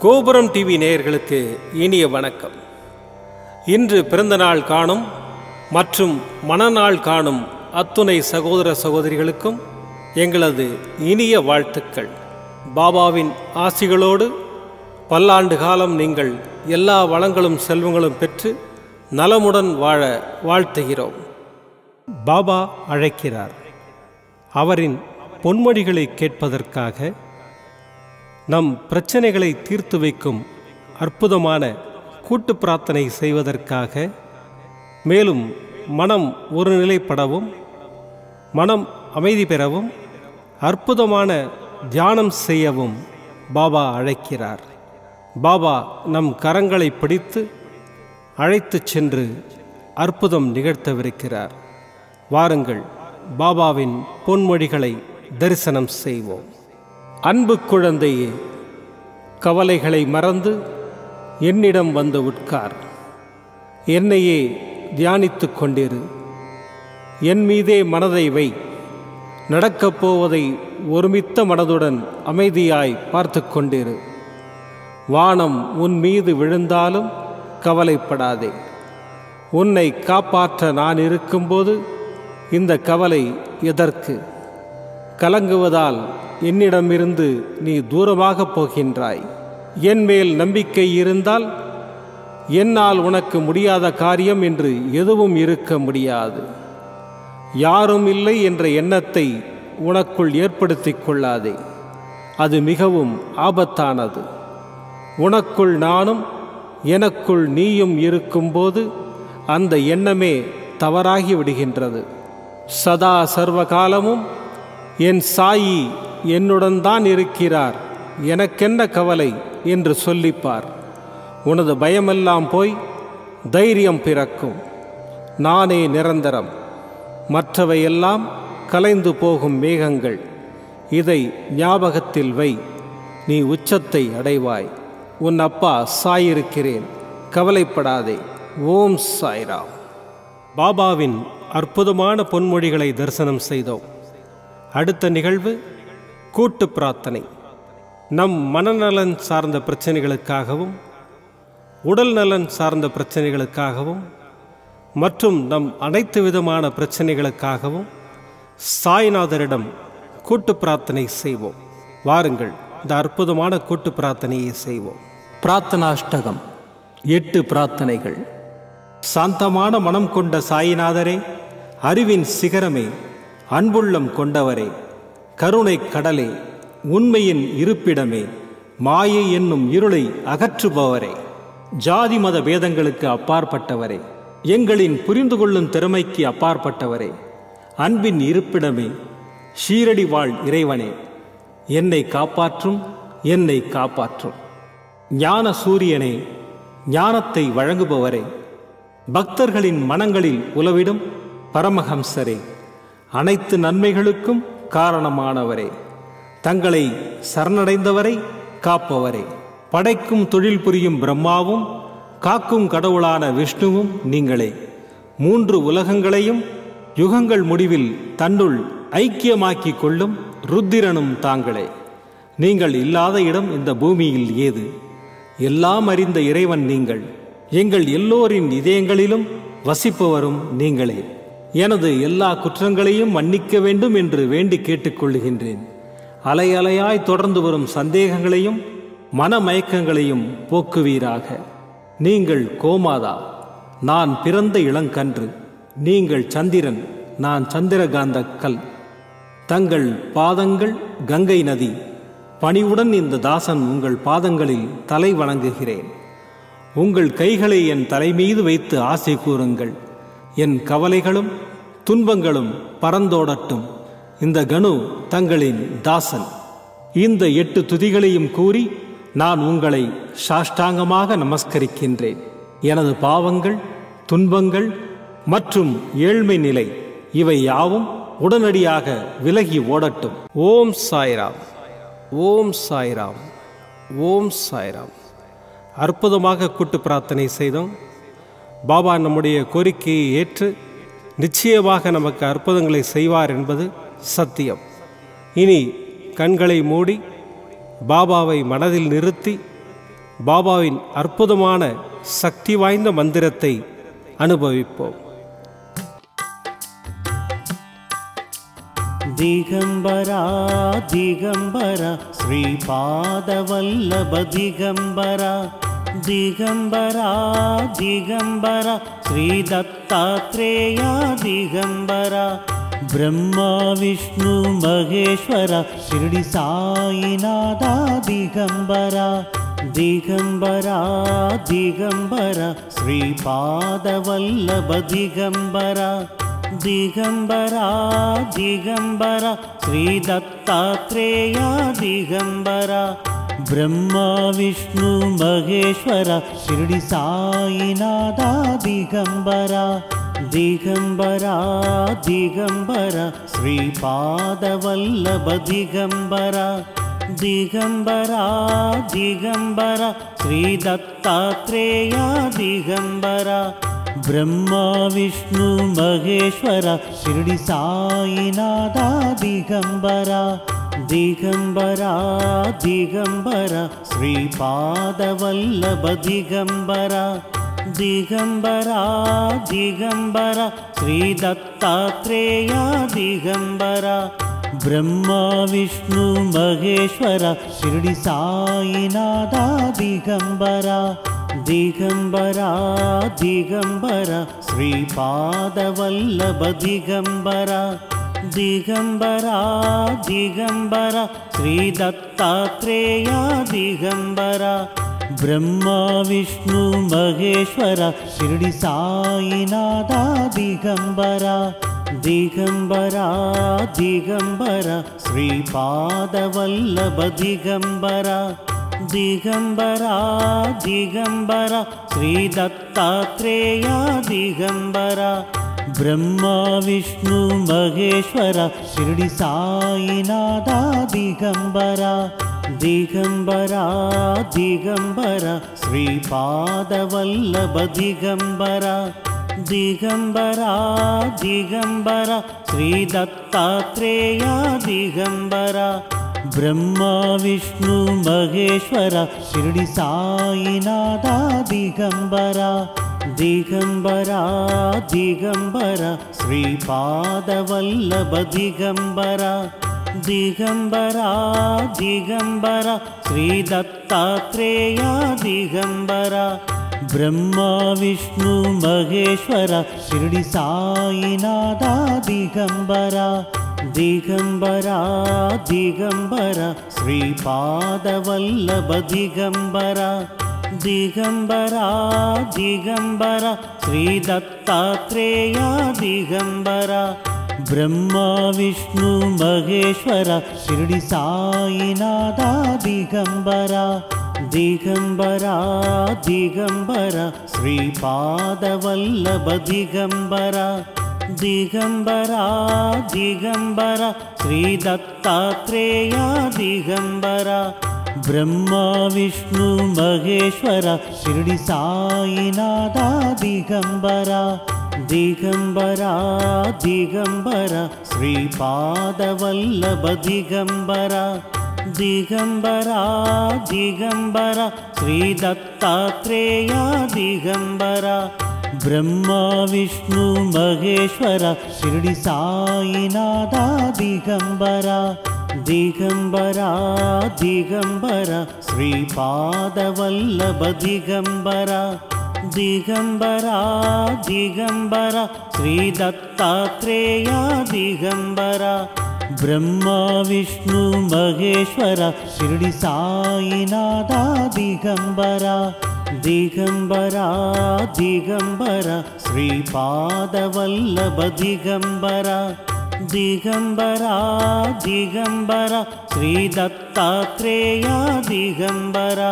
கோபுரம் டிவி நேயர்களுக்கு இனிய வணக்கம். இன்று பிறந்தநாள் காணும் மற்றும் மணநாள் காணும் அத்துணை சகோதர சகோதரிகளுக்கும் எங்களது இனிய வாழ்த்துக்கள். பாபாவின் ஆசிகளோடு பல்லாண்டு காலம் நீங்கள் எல்லா வளங்களும் செல்வங்களும் பெற்று நலமுடன் வாழ வாழ்த்துகிறோம். பாபா அழைக்கிறார். அவரின் பொன்மொழிகளை கேட்பதற்காக, நம் பிரச்சனைகளை தீர்த்து வைக்கும் அற்புதமான கூட்டு பிரார்த்தனை செய்வதற்காக, மேலும் மனம் ஒருநிலைப்படவும் மனம் அமைதி பெறவும் அற்புதமான தியானம் செய்யவும் பாபா அழைக்கிறார். பாபா நம் கரங்களை பிடித்து அழைத்துச் சென்று அற்புதம் நிகழ்த்தவிருக்கிறார். வாருங்கள், பாபாவின் பொன்மொழிகளை தரிசனம் செய்வோம். அன்பு குழந்தையே, கவலைகளை மறந்து என்னிடம் வந்து உட்கார். என்னையே தியானித்து கொண்டிரு. என் மீதே மனதை வை. நடக்கப் போவதை ஒருமித்த மனதுடன் அமைதியாய் பார்த்து கொண்டிரு. வானம் உன் மீது விழுந்தாலும் கவலைப்படாதே. உன்னை காப்பாற்ற நான் இருக்கும்போது இந்த கவலை எதற்கு? கலங்குவதால் என்னிடமிருந்து நீ தூரமாக போகின்றாய். என் மேல் நம்பிக்கை இருந்தால் என்னால் உனக்கு முடியாத காரியம் என்று எதுவும் இருக்க முடியாது. யாரும் இல்லை என்ற எண்ணத்தை உனக்குள் ஏற்படுத்தி கொள்ளாதே. அது மிகவும் ஆபத்தானது. உனக்குள் நானும் எனக்குள் நீயும் இருக்கும்போது அந்த எண்ணமே தவறாகி விடுகின்றது. சதா சர்வகாலமும் என் சாயி என்னுடன் தான் இருக்கிறார், எனக்கென்ன கவலை என்று சொல்லிப்பார். உனது பயமெல்லாம் போய் தைரியம் பிறக்கும். நானே நிரந்தரம், மற்றவையெல்லாம் கலைந்து போகும் மேகங்கள். இதை ஞாபகத்தில் வை. நீ உச்சத்தை அடைவாய். உன் அப்பா சாயிருக்கிறேன், கவலைப்படாதே. ஓம் சாய்ராம். பாபாவின் அற்புதமான பொன்மொழிகளை தரிசனம் செய்தோம். அடுத்த நிகழ்வு கூட்டு பிரார்த்தனை. நம் மனநலன் சார்ந்த பிரச்சனைகளுக்காகவும் உடல் நலன் சார்ந்த பிரச்சனைகளுக்காகவும் மற்றும் நம் அனைத்து விதமான பிரச்சனைகளுக்காகவும் சாய்நாதரிடம் கூட்டு பிரார்த்தனை செய்வோம். வாருங்கள், இந்த அற்புதமான கூட்டு பிரார்த்தனையை செய்வோம். பிரார்த்தனாஷ்டகம். 8 பிரார்த்தனைகள். சாந்தமான மனம் கொண்ட சாயிநாதரே, அறிவின் சிகரமே, அன்புள்ளம் கொண்டவரே, கருணை கடலே, உண்மையின் இருப்பிடமே, மாயை என்னும் இருளை அகற்றுபவரே, ஜாதி மத பேதங்களுக்கு அப்பாற்பட்டவரே, எங்களின் புரிந்து கொள்ளும் திறமைக்கு அப்பாற்பட்டவரே, அன்பின் இருப்பிடமே, ஷீரடி வாழ் இறைவனே, என்னை காப்பாற்றும், என்னை காப்பாற்றும். ஞான சூரியனே, ஞானத்தை வழங்குபவரே, பக்தர்களின் மனங்களில் உலவிடும் பரமஹம்சரே, அனைத்து நன்மைகளுக்கும் காரணமானவரே, தங்களை சரணடைந்தவரை காப்பவரே, படைக்கும் தொழில் புரியும் பிரம்மாவும் காக்கும் கடவுளான விஷ்ணுவும் நீங்களே. 3 உலகங்களையும் யுகங்கள் முடிவில் தன்னுள் ஐக்கியமாக்கிக் கொள்ளும் ருத்திரனும் தாங்களே. நீங்கள் இல்லாத இடம் இந்த பூமியில் ஏது? எல்லாம் அறிந்த இறைவன் நீங்கள். எங்கள் எல்லோரின் இதயங்களிலும் வசிப்பவரும் நீங்களே. எனது எல்லா குற்றங்களையும் மன்னிக்க வேண்டும் என்று வேண்டி கேட்டுக்கொள்ளுகின்றேன். அலை அலையாய் தொடர்ந்து வரும் சந்தேகங்களையும் மனமயக்கங்களையும் போக்குவீராக. நீங்கள் கோமாதா, நான் பிறந்த இளங்கன்று. நீங்கள் சந்திரன், நான் சந்திரகாந்த கல். தங்கள் பாதங்கள் கங்கை நதி. பணிவுடன் இந்த தாசன் உங்கள் பாதங்களில் தலை வணங்குகிறேன். உங்கள் கைகளை என் தலைமீது வைத்து ஆசை கூறுங்கள். என் கவலைகளும் துன்பங்களும் பறந்தோடட்டும். இந்த கணு தங்களின் தாசன். இந்த 8 துதிகளையும் கூறி நான் உங்களை சாஷ்டாங்கமாக நமஸ்கரிக்கின்றேன். எனது பாவங்கள், துன்பங்கள் மற்றும் ஏழ்மை நிலை இவை யாவும் உடனடியாக விலகி ஓடட்டும். ஓம் சாய்ராம், ஓம் சாய்ராம், ஓம் சாய்ராம். அற்புதமாக கூட்டு பிரார்த்தனை செய்தோம். பாபா நம்முடைய கோரிக்கையை ஏற்று நிச்சயமாக நமக்கு அற்புதங்களை செய்வார் என்பது சத்தியம். இனி கண்களை மூடி பாபாவை மனதில் நிறுத்தி பாபாவின் அற்புதமான சக்தி வாய்ந்த மந்திரத்தை அனுபவிப்போம். दिगंबरा दिगंबरा श्रीपादवल्लभ दिगंबरा दिगंबरा दिगंबरा श्रीदत्तात्रेया दिगंबरा ब्रह्मा विष्णु महेश्वर शिरडी साईनाथा दिगंबरा दिगंबरा दिगंबरा श्रीपादवल्लभ दिगंबरा दिगंबरा दिगंबरा श्रीदत्तात्रेया दिगंबरा ब्रह्मा विष्णु महेश्वर शिरडी साईनाथा दिगंबरा दिगंबरा दिगंबरा श्रीपादवल्लभ दिगंबरा दिगंबरा दिगंबरा श्रीदत्तात्रेया दिगंबरा ब्रह्मा विष्णु महेश्वर शिरडी साईनाथा दिगंबरा दिगंबरा दिगंबरा श्रीपादवल्लभ दिगंबरा दिगंबरा दिगंबरा श्रीदत्तात्रेया दिगंबरा ब्रह्मा विष्णु महेश्वर शिरडी साईनाथा दिगंबरा दिगंबरा दिगंबरा श्रीपादवल्लभ दिगंबरा दिगंबरा दिगंबरा श्रीदत्तात्रेया दिगंबरा ब्रह्मा विष्णु महेश्वर शिरडी साईनाथा दिगंबरा दिगंबरा दिगंबरा श्रीपादवल्लभ दिगंबरा दिगंबरा दिगंबरा श्रीदत्तात्रेया दिगंबरा ब्रह्मा विष्णु महेश्वर शिरडी साईनाथा दिगंबरा दिगंबरा दिगंबरा श्रीपादवल्लभ दिगंबरा दिगंबरा दिगंबरा श्रीदत्तात्रेया दिगंबरा ब्रह्मा विष्णु महेश्वर शिरडी साईनाथा दिगंबरा दिगंबरा दिगंबरा श्रीपादवल्लभ दिगंबरा दिगंबरा दिगंबरा श्रीदत्तात्रेया दिगंबरा ब्रह्मा विष्णु महेश्वर शिरडी साईनाथा दिगंबरा दिगंबरा दिगंबरा श्रीपादवल्लभ दिगंबरा दिगंबरा दिगंबरा श्रीदत्तात्रेया दिगंबरा ब्रह्मा विष्णु महेश्वर शिरडी साईनाथा दिगंबरा दिगंबरा दिगंबरा श्रीपादवल्लभ दिगंबरा दिगंबरा दिगंबरा श्रीदत्तात्रेया दिगंबरा ब्रह्मा विष्णु महेश्वर शिरडी साईनाथा दिगंबरा दिगंबरा दिगंबरा श्रीपादवल्लभ दिगंबरा दिगंबरा दिगंबरा श्रीदत्तात्रेया दिगंबरा ब्रह्मा विष्णु महेश्वर शिरडी साईनाथा दिगंबरा दिगंबरा दिगंबरा श्रीपादवल्लभ दिगंबरा दिगंबरा दिगंबरा श्रीदत्तात्रेया दिगंबरा ब्रह्मा विष्णु महेश्वर शिरडी साईनाथा दिगंबरा दिगंबरा दिगंबरा श्रीपादवल्लभ दिगंबरा दिगंबरा दिगंबरा श्रीदत्तात्रेया दिगंबरा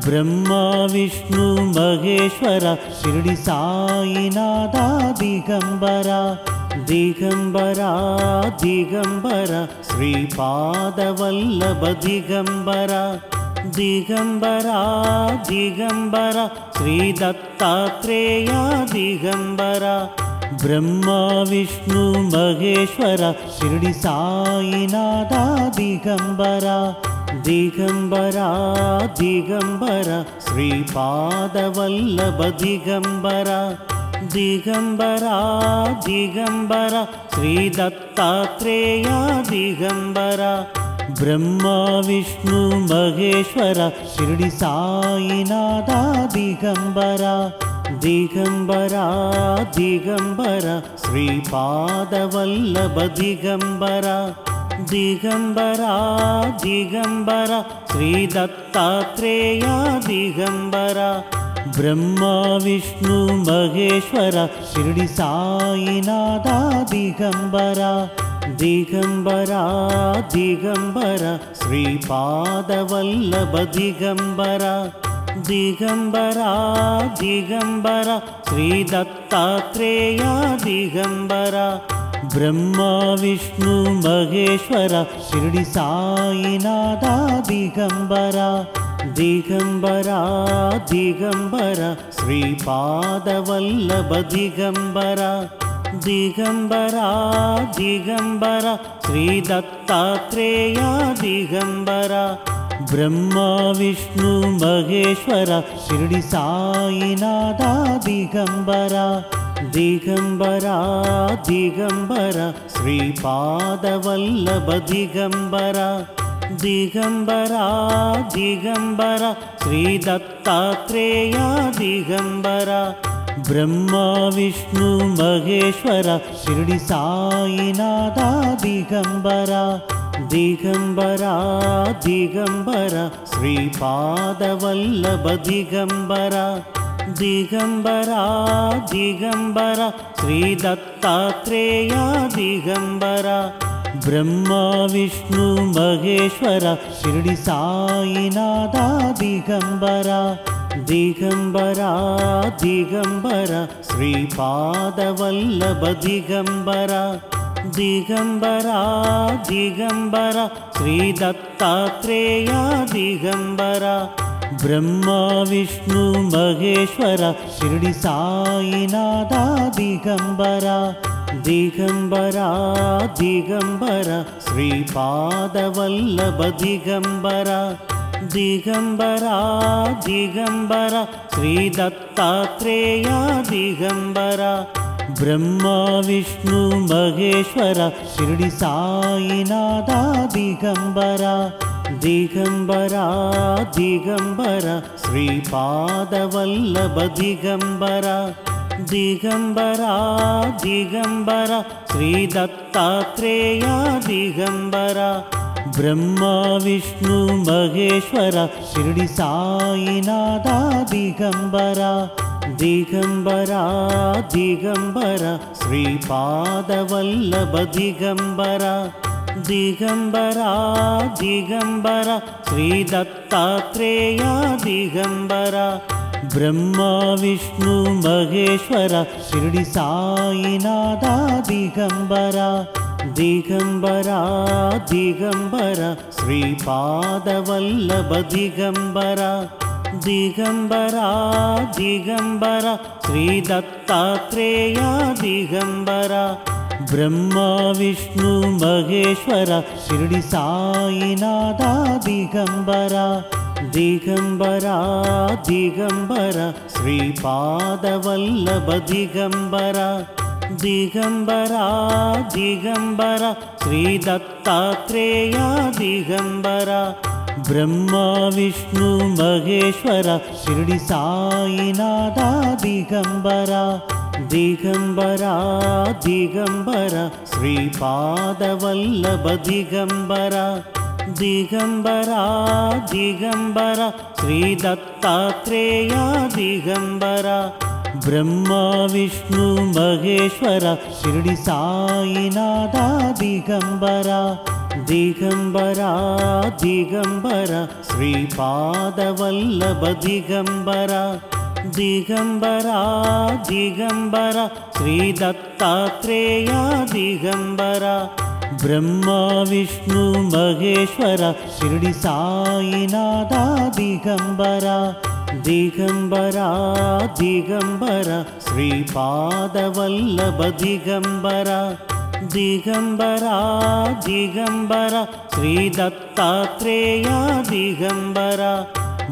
ब्रह्मा विष्णु महेश्वर शिरडी साईनाथा दिगंबरा दिगंबरा दिगंबरा श्रीपादवल्लभ दिगंबरा दिगंबरा दिगंबरा श्रीदत्तात्रेया दिगंबरा ब्रह्मा विष्णु महेश्वर शिरडी साईनाथा दिगंबरा ದಿಗಂಬರ ದಿಗಂಬರ ಶ್ರೀಪಾದವಲ್ಲಭ ದಿಗಂಬರ ದಿಗಂಬರ ದಿಗಂಬರ ಶ್ರೀ ದತ್ತಾತ್ರೇಯ ದಿಗಂಬರ ಬ್ರಹ್ಮ ವಿಷ್ಣು ಮಹೇಶ್ವರ ಶಿರಡಿ ಸಾಯಿನಾಥ ದಿಗಂಬರ ದಿಗಂಬರ ದಿಗಂಬರ ಶ್ರೀಪಾದವಲ್ಲಭ ದಿಗಂಬರ ದಿಗಂಬರ ದಿಗಂಬರ ಶ್ರೀ ದತ್ತಾತ್ರೇಯ ದಿಗಂಬರ ಬ್ರಹ್ಮ ವಿಷ್ಣು ಮಹೇಶ್ವರ ಶಿರಡಿ ಸಾಯಿನಾಥ ದಿಗಂಬರ ದಿಗಂಬರ ದಿಗಂಬರ ಶ್ರೀಪಾದವಲ್ಲಭ ದಿಗಂಬರ ದಿಗಂಬರ ದಿಗಂಬರ ಶ್ರೀ ದತ್ತಾತ್ರೇಯ ದಿಗಂಬರ ಬ್ರಹ್ಮ ವಿಷ್ಣು ಮಹೇಶ್ವರ ಶಿರಡಿ ಸಾಯಿನಾಥ ದಿಗಂಬರ ದಿಗಂಬರ ದಿಗಂಬರ ಶ್ರೀಪಾದವಲ್ಲಭ ದಿಗಂಬರ ದಿಗಂಬರ ದಿಗಂಬರ ಶ್ರೀ ದತ್ತಾತ್ರೇಯ ದಿಗಂಬರ ಬ್ರಹ್ಮ ವಿಷ್ಣು ಮಹೇಶ್ವರ ಶಿರಡಿ ಸಾಯಿನಾಥ ದಿಗಂಬರ ದಿಗಂಬರ ದಿಗಂಬರ ಶ್ರೀಪಾದವಲ್ಲಭ ದಿಗಂಬರ ದಿಗಂಬರ ದಿಗಂಬರ ಶ್ರೀ ದತ್ತಾತ್ರೇಯ ದಿಗಂಬರ ಬ್ರಹ್ಮ ವಿಷ್ಣು ಮಹೇಶ್ವರ ಶಿರಡಿ ಸಾಯಿನಾಥ ದಿಗಂಬರ ದಿಗಂಬರ ದಿಗಂಬರ ಶ್ರೀಪಾದವಲ್ಲಭ ದಿಗಂಬರ ದಿಗಂಬರ ದಿಗಂಬರ ಶ್ರೀ ದತ್ತಾತ್ರೇಯ ದಿಗಂಬರ ಬ್ರಹ್ಮ ವಿಷ್ಣು ಮಹೇಶ್ವರ ಶಿರಡಿ ಸಾಯಿನಾಥ ದಿಗಂಬರ ದಿಗಂಬರ ದಿಗಂಬರ ಶ್ರೀಪಾದವಲ್ಲಭ ದಿಗಂಬರ ದಿಗಂಬರ ದಿಗಂಬರ ಶ್ರೀ ದತ್ತಾತ್ರೇಯ ದಿಗಂಬರ ಬ್ರಹ್ಮ ವಿಷ್ಣು ಮಹೇಶ್ವರ ಶಿರಡಿ ಸಾಯಿನಾಥ ದಿಗಂಬರ ದಿಗಂಬರ ದಿಗಂಬರ ಶ್ರೀಪಾದವಲ್ಲಭ ದಿಗಂಬರ ದಿಗಂಬರ ದಿಗಂಬರ ಶ್ರೀ ದತ್ತಾತ್ರೇಯ ದಿಗಂಬರ ಬ್ರಹ್ಮ ವಿಷ್ಣು ಮಹೇಶ್ವರ ಶಿರಡಿ ಸಾಯಿನಾಥ ದಿಗಂಬರ ದಿಗಂಬರ ದಿಗಂಬರ ಶ್ರೀಪಾದವಲ್ಲಭ ದಿಗಂಬರ ದಿಗಂಬರ ದಿಗಂಬರ ಶ್ರೀ ದತ್ತಾತ್ರೇಯ ದಿಗಂಬರ ಬ್ರಹ್ಮ ವಿಷ್ಣು ಮಹೇಶ್ವರ ಶಿರಡಿ ಸಾಯಿನಾಥ ದಿಗಂಬರ ದಿಗಂಬರ ದಿಗಂಬರ ಶ್ರೀಪಾದವಲ್ಲಭ ದಿಗಂಬರ ದಿಗಂಬರ ದಿಗಂಬರ ಶ್ರೀ ದತ್ತಾತ್ರೇಯ ದಿಗಂಬರ ಬ್ರಹ್ಮ ವಿಷ್ಣು ಮಹೇಶ್ವರ ಶಿರಡಿ ಸಾಯಿನಾಥ ದಿಗಂಬರ ದಿಗಂಬರ ದಿಗಂಬರ ಶ್ರೀಪಾದವಲ್ಲಭ ದಿಗಂಬರ ದಿಗಂಬರ ದಿಗಂಬರ ಶ್ರೀ ದತ್ತಾತ್ರೇಯ ದಿಗಂಬರ ಬ್ರಹ್ಮ ವಿಷ್ಣು ಮಹೇಶ್ವರ ಶಿರಡಿ ಸಾಯಿನಾಥ ದಿಗಂಬರ ದಿಗಂಬರ ದಿಗಂಬರ ಶ್ರೀಪಾದವಲ್ಲಭ ದಿಗಂಬರ ದಿಗಂಬರ ದಿಗಂಬರ ಶ್ರೀ ದತ್ತಾತ್ರೇಯ ದಿಗಂಬರ ಬ್ರಹ್ಮ ವಿಷ್ಣು ಮಹೇಶ್ವರ ಶಿರಡಿ ಸಾಯಿನಾಥ ದಿಗಂಬರ ದಿಗಂಬರ ದಿಗಂಬರ ಶ್ರೀಪಾದವಲ್ಲಭ ದಿಗಂಬರ ದಿಗಂಬರ ದಿಗಂಬರ ಶ್ರೀ ದತ್ತಾತ್ರೇಯ ದಿಗಂಬರ ಬ್ರಹ್ಮ ವಿಷ್ಣು ಮಹೇಶ್ವರ ಶಿರಡಿ ಸಾಯಿನಾಥ ದಿಗಂಬರ ದಿಗಂಬರ ದಿಗಂಬರ ಶ್ರೀಪಾದವಲ್ಲಭ ದಿಗಂಬರ ದಿಗಂಬರ ದಿಗಂಬರ ಶ್ರೀ ದತ್ತಾತ್ರೇಯ ದಿಗಂಬರ ಬ್ರಹ್ಮ ವಿಷ್ಣು ಮಹೇಶ್ವರ ಶಿರಡಿ ಸಾಯಿನಾಥ ದಿಗಂಬರ ದಿಗಂಬರ ದಿಗಂಬರ ಶ್ರೀಪಾದವಲ್ಲಭ ದಿಗಂಬರ ದಿಗಂಬರ ದಿಗಂಬರ ಶ್ರೀ ದತ್ತಾತ್ರೇಯ ದಿಗಂಬರ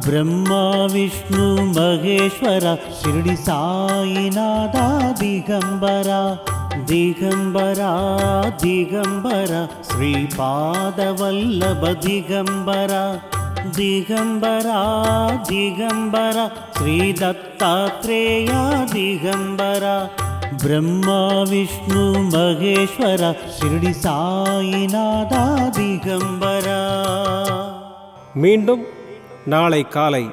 ಬ್ರಹ್ಮ ವಿಷ್ಣು ಮಹೇಶ್ವರ ಶಿರಡಿ ಸಾಯಿನಾಥ ದಿಗಂಬರ ದಿಗಂಬರ ದಿಗಂಬರ ಶ್ರೀಪಾದವಲ್ಲಭ ದಿಗಂಬರ ದಿಗಂಬರ ದಿಗಂಬರ ಶ್ರೀ ದತ್ತಾತ್ರೇಯ ದಿಗಂಬರ ಬ್ರಹ್ಮ ವಿಷ್ಣು ಮಹೇಶ್ವರ ಶಿರಡಿ சாயிநாத ದಿಗಂಬರ. மீண்டும் நாளை காலை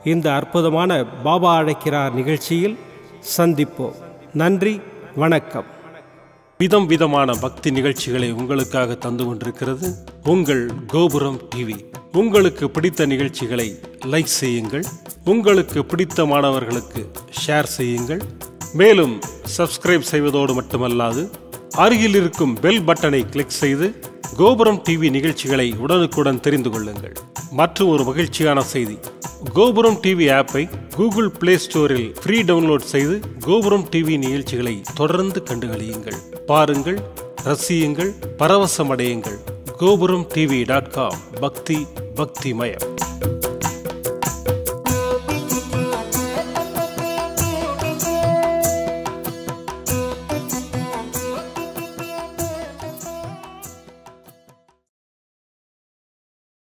இந்த அற்புதமான பாபா அழைக்கிறார் நிகழ்ச்சியில் சந்திப்போம். நன்றி, வணக்கம். விதம் விதமான பக்தி நிகழ்ச்சிகளை உங்களுக்காக தந்து கொண்டிருக்கிறது உங்கள் கோபுரம் டிவி. உங்களுக்கு பிடித்த நிகழ்ச்சிகளை லைக் செய்யுங்கள், உங்களுக்கு பிடித்த மாணவர்களுக்கு ஷேர் செய்யுங்கள். மேலும் சப்ஸ்கிரைப் செய்வதோடு மட்டுமல்லாது அருகில் இருக்கும் பெல் பட்டனை கிளிக் செய்து கோபுரம் டிவி நிகழ்ச்சிகளை உடனுக்குடன் தெரிந்து கொள்ளுங்கள். மற்றும் ஒரு மகிழ்ச்சியான செய்தி, கோபுரம் டிவி ஆப்பை கூகுள் பிளே ஸ்டோரில் ஃப்ரீ டவுன்லோட் செய்து கோபுரம் டிவி நிகழ்ச்சிகளை தொடர்ந்து கண்டுகளியுங்கள், பாருங்கள், ரசியுங்கள், பரவசமடையுங்கள். gopuramtv.com பக்தி பக்திமயம்.